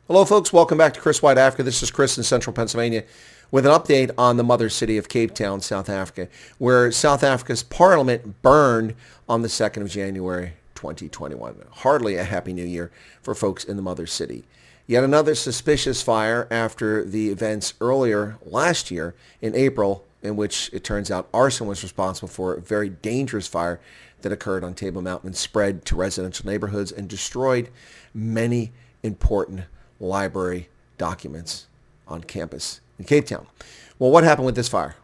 Hello, folks. Welcome back to Chris Wyatt Africa. This is Chris in central Pennsylvania with an update on the mother city of Cape Town, South Africa, where South Africa's parliament burned on the 2nd of January, 2021. Hardly a happy new year for folks in the mother city. Yet another suspicious fire after the events earlier last year in April, in which it turns out arson was responsible for a very dangerous fire that occurred on Table Mountain and spread to residential neighborhoods and destroyed many important library documents on campus in Cape Town. Well, what happened with this fire?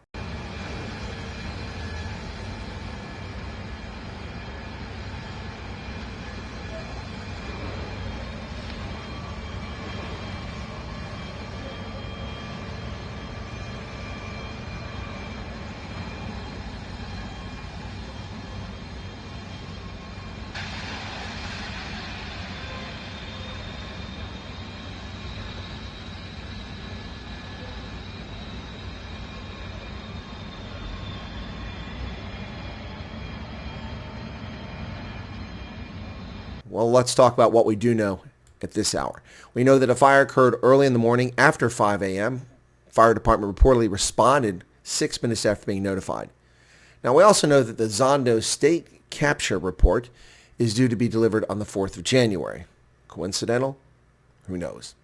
Well, let's talk about what we do know at this hour. We know that a fire occurred early in the morning after 5 a.m. Fire department reportedly responded 6 minutes after being notified. Now, we also know that the Zondo state capture report is due to be delivered on the 4th of January. Coincidental? Who knows?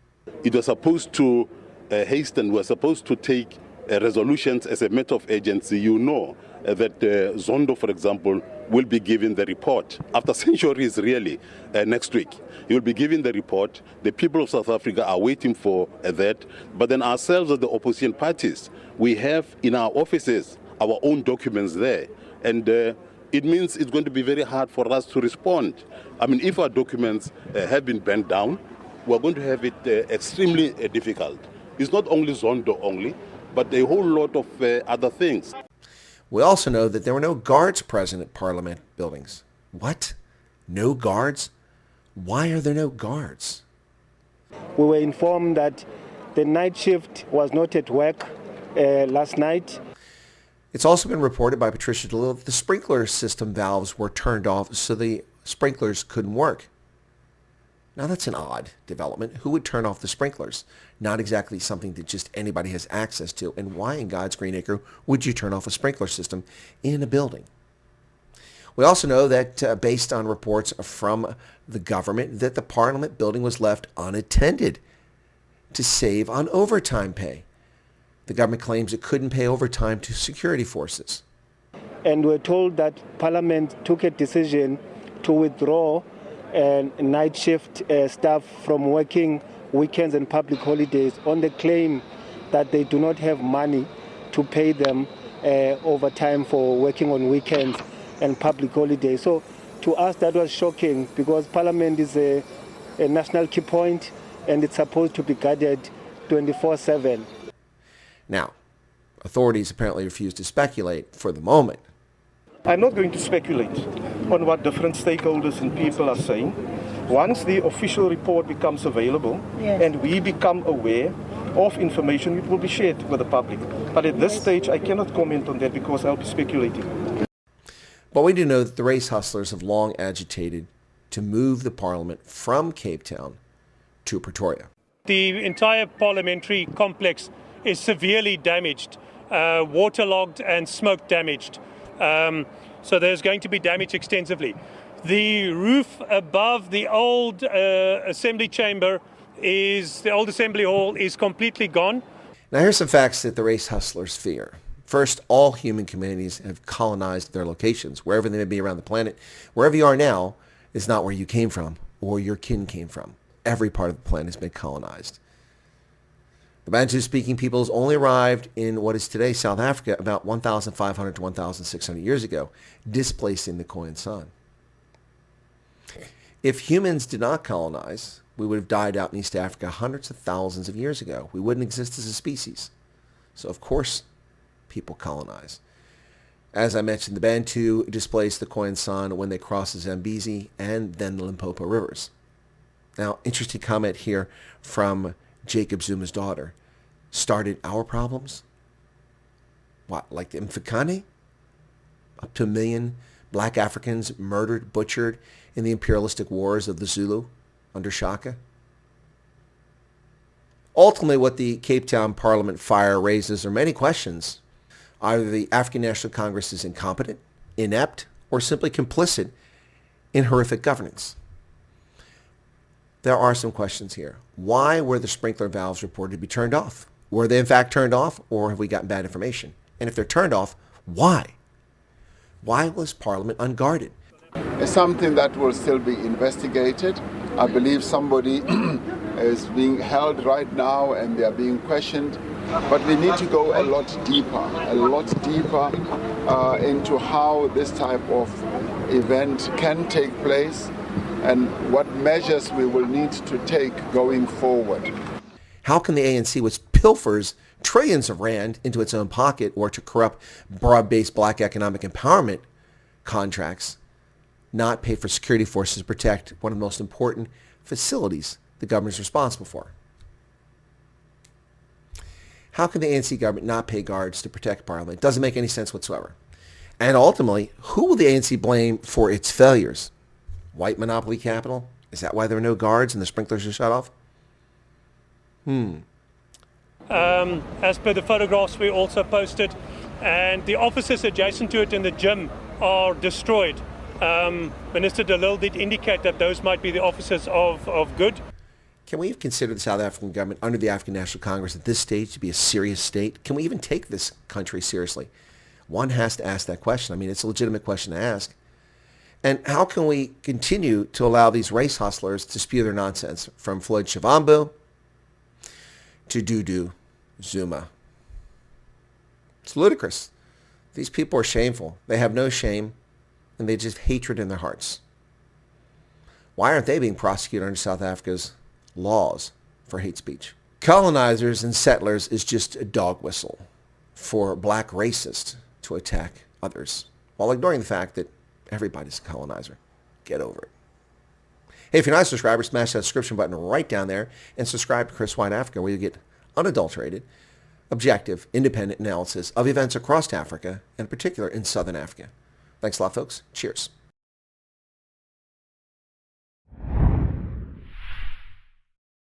It was supposed to hasten, we're supposed to take resolutions as a matter of urgency. You know that Zondo, for example, will be given the report after centuries, really, next week. He will be given the report. The people of South Africa are waiting for that. But then ourselves as the opposition parties, we have in our offices our own documents there. And it means it's going to be very hard for us to respond. I mean, if our documents have been bent down, we're going to have it extremely difficult. It's not only Zondo only, but a whole lot of other things. We also know that there were no guards present at Parliament buildings. What? No guards? Why are there no guards? We were informed that the night shift was not at work last night. It's also been reported by Patricia DeLille that the sprinkler system valves were turned off so the sprinklers couldn't work. Now that's an odd development. Who would turn off the sprinklers? Not exactly something that just anybody has access to. And why in God's green acre would you turn off a sprinkler system in a building? We also know that based on reports from the government that the Parliament building was left unattended to save on overtime pay. The government claims it couldn't pay overtime to security forces. And we're told that Parliament took a decision to withdraw night shift staff from working weekends and public holidays on the claim that they do not have money to pay them overtime for working on weekends and public holidays. So to us that was shocking because Parliament is a national key point and it's supposed to be guarded 24/7. Now, authorities apparently refuse to speculate for the moment. I'm not going to speculate on what different stakeholders and people are saying. Once the official report becomes available and we become aware of information, it will be shared with the public. But at this stage, I cannot comment on that because I'll be speculating. But we do know that the race hustlers have long agitated to move the parliament from Cape Town to Pretoria. The entire parliamentary complex is severely damaged, waterlogged and smoke damaged. So there's going to be damage extensively. The roof above the old assembly chamber the old assembly hall is completely gone. Now here's some facts that the race hustlers fear. First, all human communities have colonized their locations, wherever they may be around the planet. Wherever you are now is not where you came from or your kin came from. Every part of the planet has been colonized. The Bantu-speaking peoples only arrived in what is today South Africa about 1,500 to 1,600 years ago, displacing the Khoisan. If humans did not colonize, we would have died out in East Africa hundreds of thousands of years ago. We wouldn't exist as a species. So of course, people colonize. As I mentioned, the Bantu displaced the Khoisan when they crossed the Zambezi and then the Limpopo rivers. Now, interesting comment here from Jacob Zuma's daughter. Started our problems? What, like the Mfikane? Up to 1 million black Africans murdered, butchered in the imperialistic wars of the Zulu under Shaka? Ultimately, what the Cape Town Parliament fire raises are many questions. Either the African National Congress is incompetent, inept, or simply complicit in horrific governance. There are some questions here. Why were the sprinkler valves reported to be turned off? Were they in fact turned off, or have we gotten bad information? And if they're turned off, why? Why was Parliament unguarded? It's something that will still be investigated. I believe somebody is being held right now and they are being questioned. But we need to go a lot deeper into how this type of event can take place and what measures we will need to take going forward. How can the ANC, which pilfers trillions of rand into its own pocket or to corrupt broad-based black economic empowerment contracts, not pay for security forces to protect one of the most important facilities the government is responsible for? How can the ANC government not pay guards to protect Parliament? It doesn't make any sense whatsoever. And ultimately, who will the ANC blame for its failures? White monopoly capital? Is that why there are no guards and the sprinklers are shut off? As per the photographs we also posted, and the offices adjacent to it in the gym are destroyed. Minister DeLille did indicate that those might be the offices of good. Can we consider the South African government under the African National Congress at this stage to be a serious state? Can we even take this country seriously? One has to ask that question. I mean, it's a legitimate question to ask. And how can we continue to allow these race hustlers to spew their nonsense, from Floyd Shivambu to Dudu Zuma? It's ludicrous. These people are shameful. They have no shame, and they just have hatred in their hearts. Why aren't they being prosecuted under South Africa's laws for hate speech? Colonizers and settlers is just a dog whistle for black racists to attack others, while ignoring the fact that everybody's a colonizer. Get over it. Hey, if you're not a subscriber, smash that subscription button right down there and subscribe to Chris Wyatt Africa, where you get unadulterated, objective, independent analysis of events across Africa, and in particular in Southern Africa. Thanks a lot, folks. Cheers.